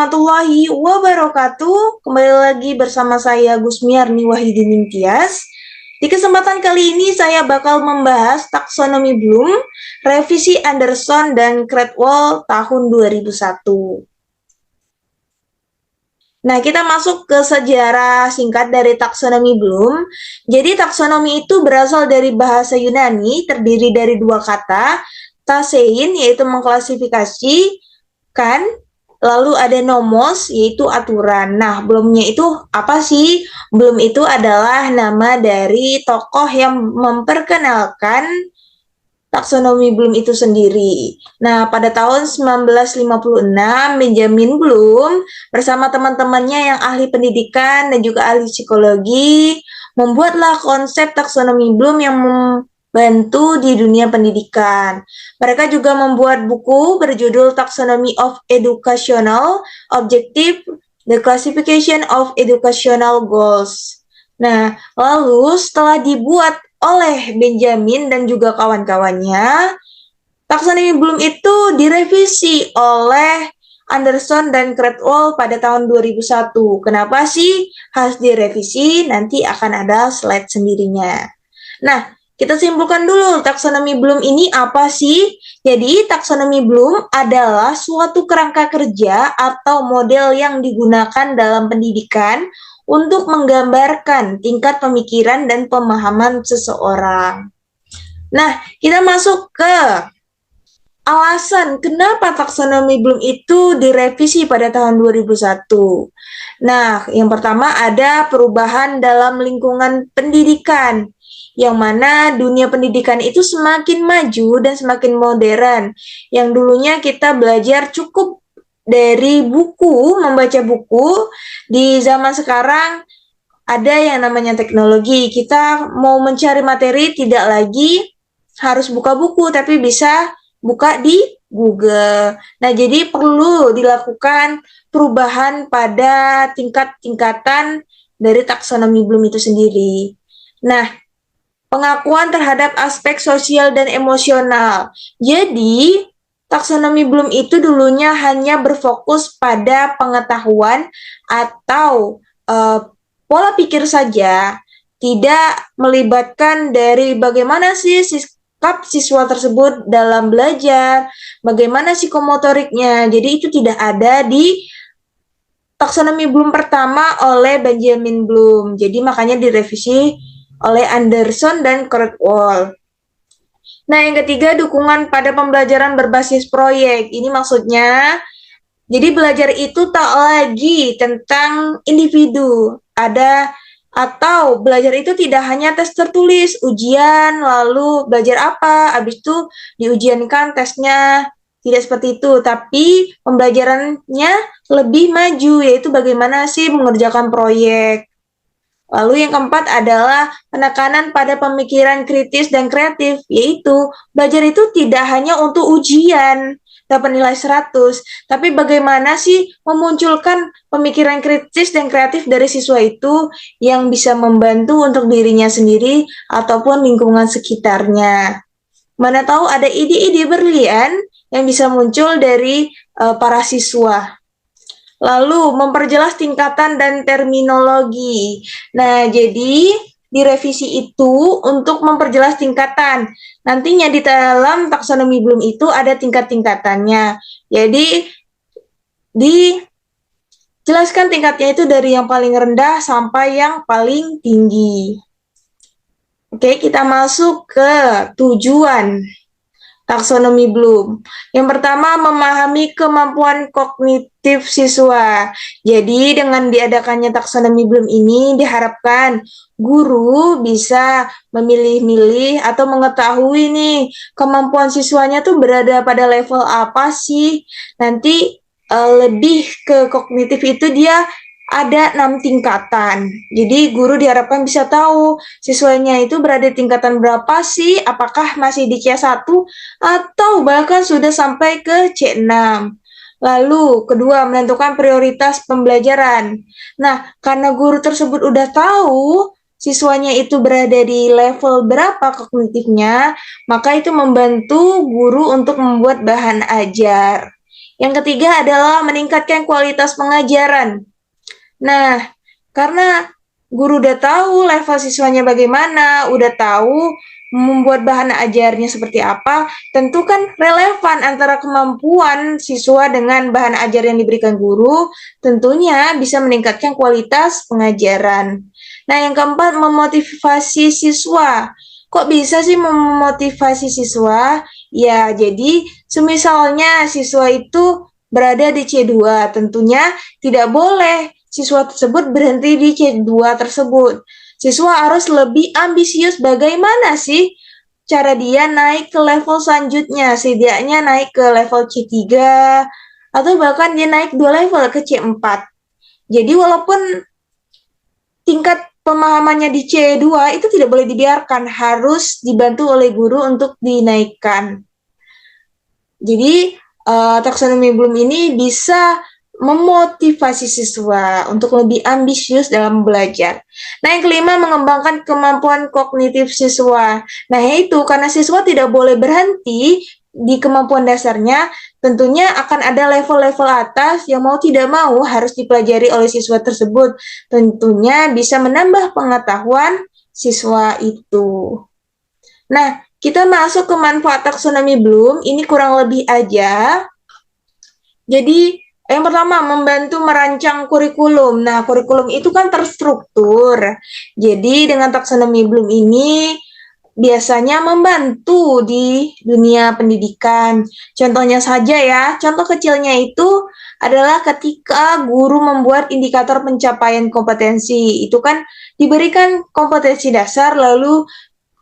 warahmatullahi wabarakatuh. Kembali lagi bersama saya Gusmiarni Wahidin Nimtias. Di kesempatan kali ini saya bakal membahas taksonomi Bloom, revisi Anderson dan Cradwell tahun 2001. Nah, kita masuk ke sejarah singkat dari taksonomi Bloom. Jadi, taksonomi itu berasal dari bahasa Yunani, terdiri dari dua kata, tasein, yaitu mengklasifikasi, kan, lalu ada nomos, yaitu aturan. Nah, Bloomnya itu apa sih? Bloom itu adalah nama dari tokoh yang memperkenalkan taksonomi Bloom itu sendiri. Nah, pada tahun 1956, Benjamin Bloom bersama teman-temannya yang ahli pendidikan dan juga ahli psikologi membuatlah konsep taksonomi Bloom yang membantu di dunia pendidikan. Mereka juga membuat buku berjudul Taxonomy of Educational Objective, The Classification of Educational Goals. Nah, lalu setelah dibuat oleh Benjamin dan juga kawan-kawannya, taksonomi Bloom itu direvisi oleh Anderson dan Cradwell pada tahun 2001. Kenapa sih harus direvisi? Nanti akan ada slide sendirinya. Nah, kita simpulkan dulu taksonomi Bloom ini apa sih? Jadi, taksonomi Bloom adalah suatu kerangka kerja atau model yang digunakan dalam pendidikan untuk menggambarkan tingkat pemikiran dan pemahaman seseorang. Nah, kita masuk ke alasan kenapa taksonomi Bloom itu direvisi pada tahun 2001. Nah, yang pertama ada perubahan dalam lingkungan pendidikan, yang mana dunia pendidikan itu semakin maju dan semakin modern. Yang dulunya kita belajar cukup dari buku, membaca buku, di zaman sekarang ada yang namanya teknologi. Kita mau mencari materi tidak lagi harus buka buku, tapi bisa buka di Google. Nah, jadi perlu dilakukan perubahan pada tingkat-tingkatan dari taksonomi Bloom itu sendiri. Nah, pengakuan terhadap aspek sosial dan emosional. Jadi, taksonomi Bloom itu dulunya hanya berfokus pada pengetahuan atau pola pikir saja, tidak melibatkan dari bagaimana sih sikap siswa tersebut dalam belajar, bagaimana psikomotoriknya. Jadi itu tidak ada di taksonomi Bloom pertama oleh Benjamin Bloom. Jadi makanya direvisi oleh Anderson dan Cradwell. Nah, yang ketiga, dukungan pada pembelajaran berbasis proyek. Ini maksudnya, jadi belajar itu tak lagi tentang individu. Atau belajar itu tidak hanya tes tertulis, ujian, lalu belajar apa, habis itu diujiankan tesnya. Tidak seperti itu, tapi pembelajarannya lebih maju, yaitu bagaimana sih mengerjakan proyek. Lalu yang keempat adalah penekanan pada pemikiran kritis dan kreatif, yaitu belajar itu tidak hanya untuk ujian dapat nilai 100, tapi bagaimana sih memunculkan pemikiran kritis dan kreatif dari siswa itu yang bisa membantu untuk dirinya sendiri ataupun lingkungan sekitarnya. Mana tahu ada ide-ide berlian yang bisa muncul dari para siswa. Lalu, memperjelas tingkatan dan terminologi. Nah, jadi di revisi itu untuk memperjelas tingkatan. Nantinya di dalam taksonomi Bloom itu ada tingkat-tingkatannya. Jadi, dijelaskan tingkatnya itu dari yang paling rendah sampai yang paling tinggi. Oke, kita masuk ke tujuan taksonomi Bloom. Yang pertama, memahami kemampuan kognitif siswa. Jadi, dengan diadakannya taksonomi Bloom ini diharapkan guru bisa memilih-milih atau mengetahui nih kemampuan siswanya tuh berada pada level apa sih. Nanti lebih ke kognitif itu dia ada 6 tingkatan. Jadi guru diharapkan bisa tahu siswanya itu berada di tingkatan berapa sih, apakah masih di C1 atau bahkan sudah sampai ke C6. Lalu kedua, menentukan prioritas pembelajaran. Nah, karena guru tersebut udah tahu siswanya itu berada di level berapa kognitifnya, maka itu membantu guru untuk membuat bahan ajar. Yang ketiga adalah meningkatkan kualitas pengajaran. Nah, karena guru udah tahu level siswanya bagaimana, udah tahu membuat bahan ajarnya seperti apa, tentu kan relevan antara kemampuan siswa dengan bahan ajar yang diberikan guru, tentunya bisa meningkatkan kualitas pengajaran. Nah, yang keempat, memotivasi siswa. Kok bisa sih memotivasi siswa? Ya, jadi semisalnya siswa itu berada di C2, tentunya tidak boleh siswa tersebut berhenti di C2 tersebut. Siswa harus lebih ambisius bagaimana sih cara dia naik ke level selanjutnya, setidaknya naik ke level C3, atau bahkan dia naik 2 level ke C4. Jadi walaupun tingkat pemahamannya di C2 itu tidak boleh dibiarkan, harus dibantu oleh guru untuk dinaikkan. Jadi taksonomi Bloom ini bisa memotivasi siswa untuk lebih ambisius dalam belajar. Nah, yang kelima, mengembangkan kemampuan kognitif siswa. Nah, itu karena siswa tidak boleh berhenti di kemampuan dasarnya, tentunya akan ada level-level atas yang mau tidak mau harus dipelajari oleh siswa tersebut. Tentunya bisa menambah pengetahuan siswa itu. Nah, kita masuk ke manfaat taksonomi Bloom, ini kurang lebih aja. Jadi, yang pertama, membantu merancang kurikulum. Nah, kurikulum itu kan terstruktur. Jadi, dengan taksonomi Bloom ini biasanya membantu di dunia pendidikan. Contohnya saja ya, contoh kecilnya itu adalah ketika guru membuat indikator pencapaian kompetensi. Itu kan diberikan kompetensi dasar, lalu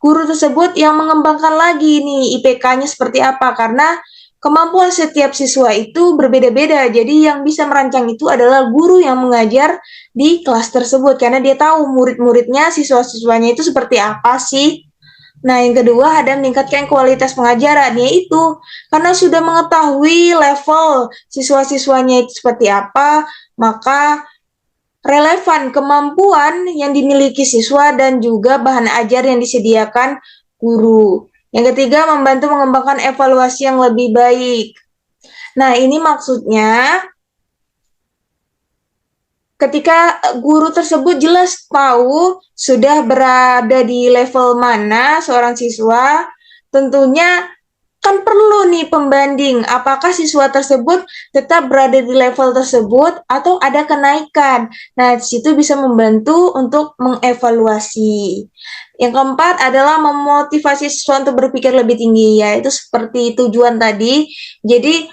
guru tersebut yang mengembangkan lagi nih IPK-nya seperti apa, karena kemampuan setiap siswa itu berbeda-beda. Jadi yang bisa merancang itu adalah guru yang mengajar di kelas tersebut, karena dia tahu murid-muridnya, siswa-siswanya itu seperti apa sih. Nah, yang kedua ada meningkatkan kualitas pengajaran, yaitu karena sudah mengetahui level siswa-siswanya itu seperti apa, maka relevan kemampuan yang dimiliki siswa dan juga bahan ajar yang disediakan guru. Yang ketiga, membantu mengembangkan evaluasi yang lebih baik. Nah, ini maksudnya ketika guru tersebut jelas tahu sudah berada di level mana seorang siswa, tentunya kan perlu nih pembanding, apakah siswa tersebut tetap berada di level tersebut atau ada kenaikan. Nah, di situ bisa membantu untuk mengevaluasi. Yang keempat adalah memotivasi siswa untuk berpikir lebih tinggi, yaitu seperti tujuan tadi. Jadi,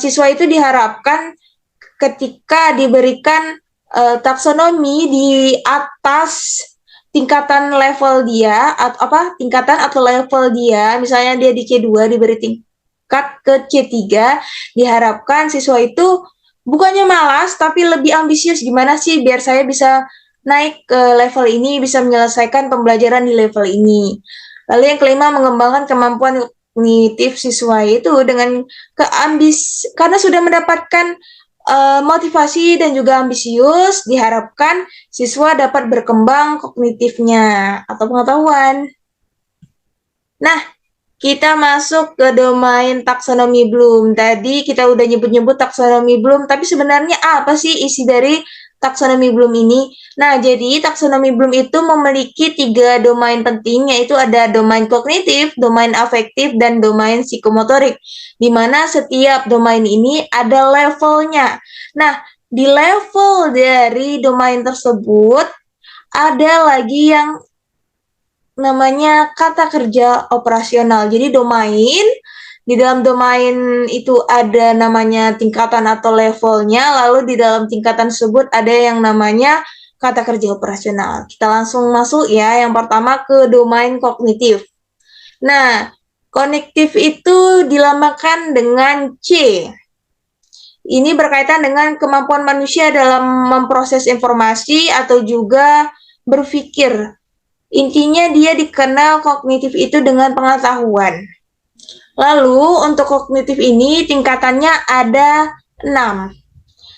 siswa itu diharapkan ketika diberikan taksonomi di atas tingkatan level dia atau tingkatan atau level dia, misalnya dia di C2 diberi tingkat ke C3, diharapkan siswa itu bukannya malas tapi lebih ambisius, gimana sih biar saya bisa naik ke level ini, bisa menyelesaikan pembelajaran di level ini. Lalu yang kelima, mengembangkan kemampuan kognitif siswa itu dengan karena sudah mendapatkan motivasi dan juga ambisius, diharapkan siswa dapat berkembang kognitifnya atau pengetahuan. Nah, kita masuk ke domain taksonomi Bloom. Tadi kita udah nyebut-nyebut taksonomi Bloom, tapi sebenarnya apa sih isi dari taksonomi Bloom ini? Nah, jadi taksonomi Bloom itu memiliki 3 domain penting, yaitu ada domain kognitif, domain afektif, dan domain psikomotorik, di mana setiap domain ini ada levelnya. Nah, di level dari domain tersebut, ada lagi yang namanya kata kerja operasional. Jadi di dalam domain itu ada namanya tingkatan atau levelnya, lalu di dalam tingkatan tersebut ada yang namanya kata kerja operasional. Kita langsung masuk ya, yang pertama ke domain kognitif. Nah, kognitif itu dilambangkan dengan C. Ini berkaitan dengan kemampuan manusia dalam memproses informasi atau juga berpikir. Intinya dia dikenal kognitif itu dengan pengetahuan. Lalu untuk kognitif ini tingkatannya ada 6.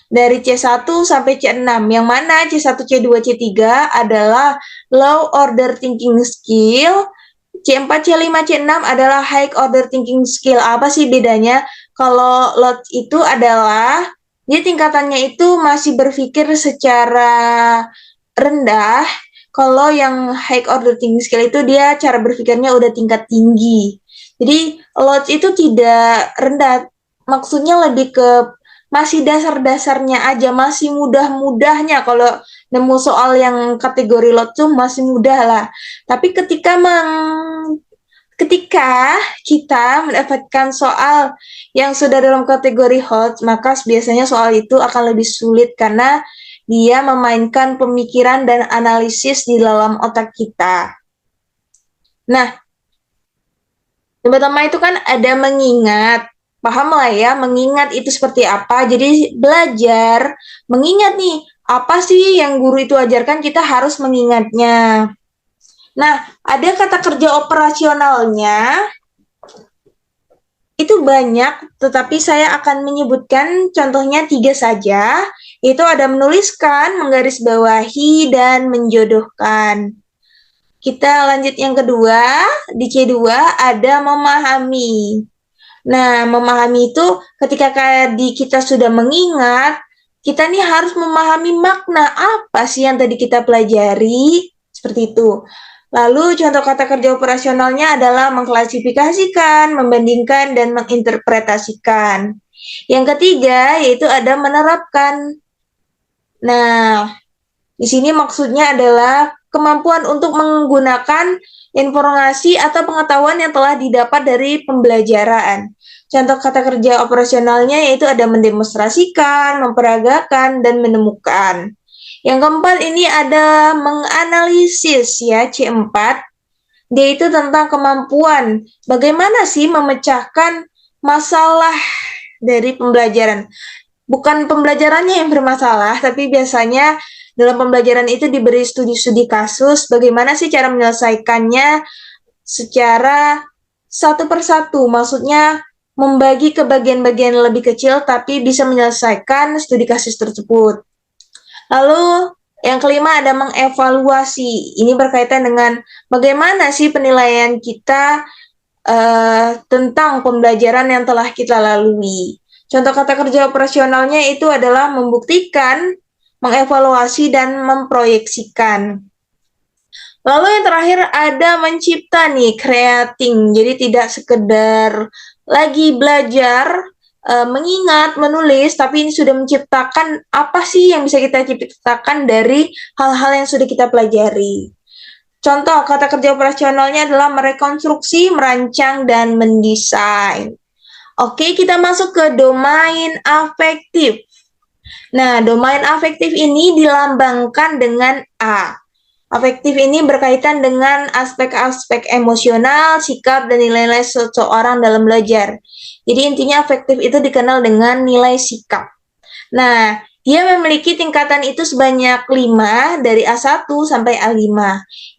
Dari C1 sampai C6, yang mana C1, C2, C3 adalah low order thinking skill, C4, C5, C6 adalah high order thinking skill. Apa sih bedanya? Kalau LOT itu adalah dia tingkatannya itu masih berpikir secara rendah. Kalau yang high order thinking skill itu dia cara berpikirnya udah tingkat tinggi. Jadi LOT itu tidak rendah. Maksudnya lebih ke masih dasar-dasarnya aja, masih mudah-mudahnya. Kalau nemu soal yang kategori LOT tuh masih mudah lah. Tapi ketika kita mendapatkan soal yang sudah dalam kategori hot, maka biasanya soal itu akan lebih sulit karena dia memainkan pemikiran dan analisis di dalam otak kita. Nah, pertama itu kan ada mengingat. Paham lah ya, mengingat itu seperti apa. Jadi belajar, mengingat nih, apa sih yang guru itu ajarkan, kita harus mengingatnya. Nah, ada kata kerja operasionalnya, itu banyak, tetapi saya akan menyebutkan contohnya 3 saja, yaitu ada menuliskan, menggarisbawahi, dan menjodohkan. Kita lanjut yang kedua, di C2 ada memahami. Nah, memahami itu ketika kita sudah mengingat, kita nih harus memahami makna apa sih yang tadi kita pelajari, seperti itu. Lalu contoh kata kerja operasionalnya adalah mengklasifikasikan, membandingkan, dan menginterpretasikan. Yang ketiga yaitu ada menerapkan. Nah, di sini maksudnya adalah kemampuan untuk menggunakan informasi atau pengetahuan yang telah didapat dari pembelajaran. Contoh kata kerja operasionalnya yaitu ada mendemonstrasikan, memperagakan, dan menemukan. Yang keempat ini ada menganalisis ya, C4. Dia itu tentang kemampuan bagaimana sih memecahkan masalah dari pembelajaran. Bukan pembelajarannya yang bermasalah, tapi biasanya dalam pembelajaran itu diberi studi-studi kasus, bagaimana sih cara menyelesaikannya secara satu persatu, maksudnya membagi ke bagian-bagian lebih kecil, tapi bisa menyelesaikan studi kasus tersebut. Lalu yang kelima ada mengevaluasi. Ini berkaitan dengan bagaimana sih penilaian kita tentang pembelajaran yang telah kita lalui. Contoh kata kerja operasionalnya itu adalah membuktikan, mengevaluasi, dan memproyeksikan. Lalu yang terakhir ada mencipta nih, creating. Jadi tidak sekedar lagi belajar, mengingat, menulis, tapi ini sudah menciptakan apa sih yang bisa kita ciptakan dari hal-hal yang sudah kita pelajari. Contoh kata kerja operasionalnya adalah merekonstruksi, merancang, dan mendesain. Oke, kita masuk ke domain afektif. Nah, domain afektif ini dilambangkan dengan A. Afektif ini berkaitan dengan aspek-aspek emosional, sikap, dan nilai-nilai seseorang dalam belajar. Jadi intinya afektif itu dikenal dengan nilai sikap. Nah, dia memiliki tingkatan itu sebanyak 5 dari A1 sampai A5.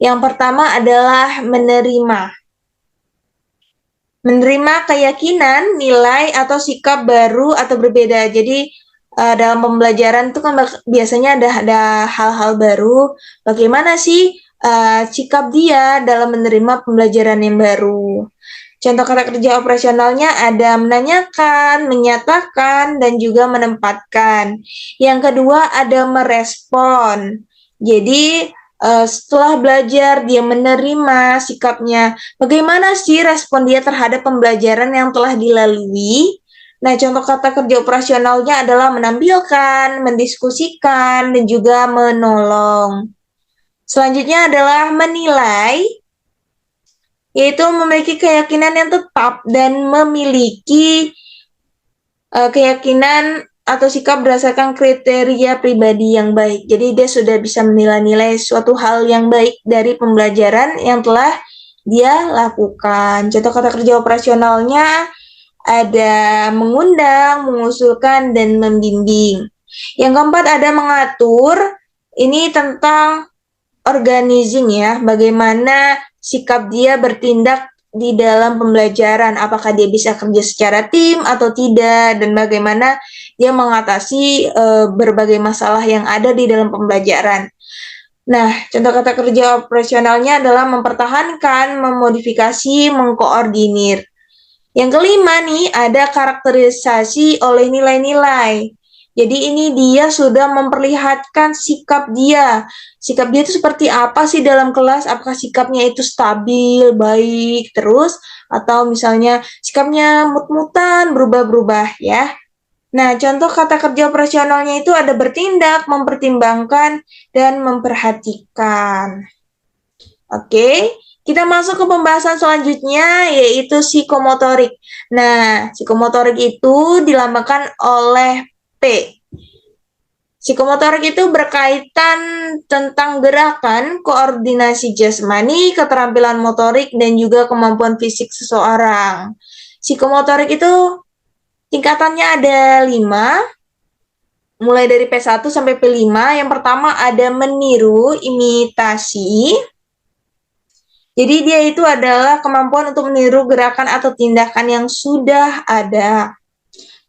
Yang pertama adalah menerima. Menerima keyakinan, nilai, atau sikap baru atau berbeda. Jadi dalam pembelajaran itu kan biasanya ada hal-hal baru. Bagaimana sih sikap dia dalam menerima pembelajaran yang baru? Contoh kata kerja operasionalnya ada menanyakan, menyatakan, dan juga menempatkan. Yang kedua ada merespon. Jadi setelah belajar dia menerima sikapnya. Bagaimana sih respon dia terhadap pembelajaran yang telah dilalui? Nah, contoh kata kerja operasionalnya adalah menampilkan, mendiskusikan, dan juga menolong. Selanjutnya adalah menilai, yaitu memiliki keyakinan yang tetap dan memiliki keyakinan atau sikap berdasarkan kriteria pribadi yang baik. Jadi dia sudah bisa menilai-nilai suatu hal yang baik dari pembelajaran yang telah dia lakukan. Contoh kata kerja operasionalnya ada mengundang, mengusulkan, dan membimbing. Yang keempat ada mengatur. Ini tentang organizing ya, bagaimana sikap dia bertindak di dalam pembelajaran, apakah dia bisa kerja secara tim atau tidak, dan bagaimana dia mengatasi berbagai masalah yang ada di dalam pembelajaran. Nah, contoh kata kerja operasionalnya adalah mempertahankan, memodifikasi, mengkoordinir. Yang kelima nih, ada karakterisasi oleh nilai-nilai. Jadi ini dia sudah memperlihatkan sikap dia. Sikap dia itu seperti apa sih dalam kelas? Apakah sikapnya itu stabil, baik, terus? Atau misalnya sikapnya mut-mutan, berubah-berubah ya. Nah, contoh kata kerja operasionalnya itu ada bertindak, mempertimbangkan, dan memperhatikan. Oke, kita masuk ke pembahasan selanjutnya, yaitu psikomotorik. Nah, psikomotorik itu dilambangkan oleh P. Psikomotorik itu berkaitan tentang gerakan, koordinasi jasmani, keterampilan motorik, dan juga kemampuan fisik seseorang. Psikomotorik itu tingkatannya ada 5, mulai dari P1 sampai P5. Yang pertama ada meniru, imitasi. Jadi dia itu adalah kemampuan untuk meniru gerakan atau tindakan yang sudah ada.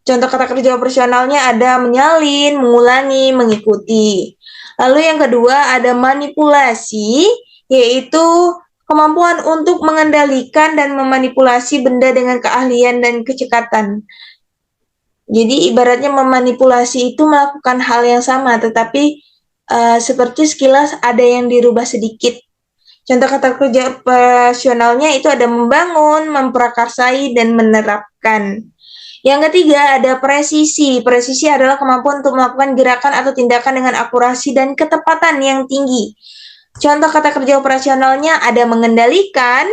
Contoh kata kerja operasionalnya ada menyalin, mengulangi, mengikuti. Lalu yang kedua ada manipulasi, yaitu kemampuan untuk mengendalikan dan memanipulasi benda dengan keahlian dan kecekatan. Jadi ibaratnya memanipulasi itu melakukan hal yang sama, tetapi seperti sekilas ada yang dirubah sedikit. Contoh kata kerja operasionalnya itu ada membangun, memprakarsai, dan menerapkan. Yang ketiga ada presisi. Presisi adalah kemampuan untuk melakukan gerakan atau tindakan dengan akurasi dan ketepatan yang tinggi. Contoh kata kerja operasionalnya ada mengendalikan,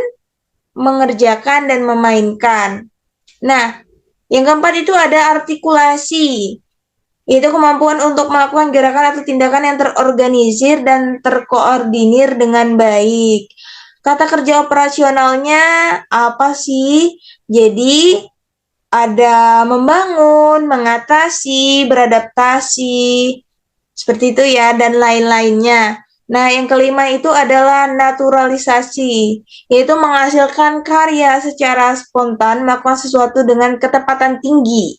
mengerjakan, dan memainkan. Nah, yang keempat itu ada artikulasi, yaitu kemampuan untuk melakukan gerakan atau tindakan yang terorganisir dan terkoordinir dengan baik. Kata kerja operasionalnya apa sih? Jadi ada membangun, mengatasi, beradaptasi, seperti itu ya, dan lain-lainnya. Nah, yang kelima itu adalah naturalisasi, yaitu menghasilkan karya secara spontan, melakukan sesuatu dengan ketepatan tinggi.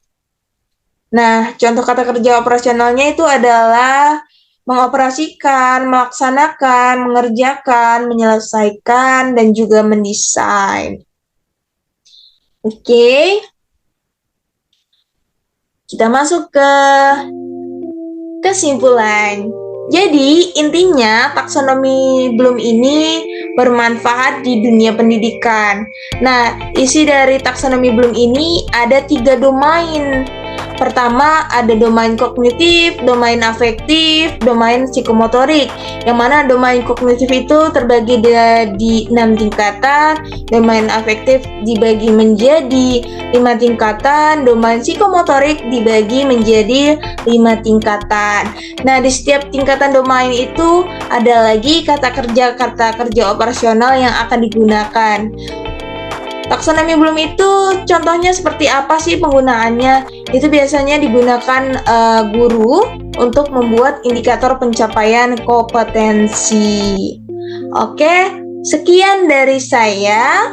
Nah, contoh kata kerja operasionalnya itu adalah mengoperasikan, melaksanakan, mengerjakan, menyelesaikan, dan juga mendesain. Oke, kita masuk ke kesimpulan. Jadi, intinya taksonomi Bloom ini bermanfaat di dunia pendidikan. Nah, isi dari taksonomi Bloom ini ada 3 domain. Pertama, ada domain kognitif, domain afektif, domain psikomotorik. Yang mana domain kognitif itu terbagi di 6 tingkatan, domain afektif dibagi menjadi 5 tingkatan, domain psikomotorik dibagi menjadi 5 tingkatan. Nah, di setiap tingkatan domain itu ada lagi kata kerja operasional yang akan digunakan. Taksonomi Bloom itu contohnya seperti apa sih penggunaannya? Itu biasanya digunakan guru untuk membuat indikator pencapaian kompetensi. Oke, sekian dari saya.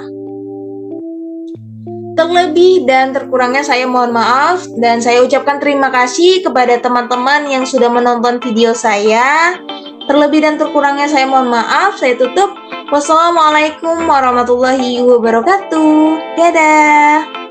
Terlebih dan terkurangnya saya mohon maaf, dan saya ucapkan terima kasih kepada teman-teman yang sudah menonton video saya. Terlebih dan terkurangnya saya mohon maaf, saya tutup. Wassalamualaikum warahmatullahi wabarakatuh. Dadah.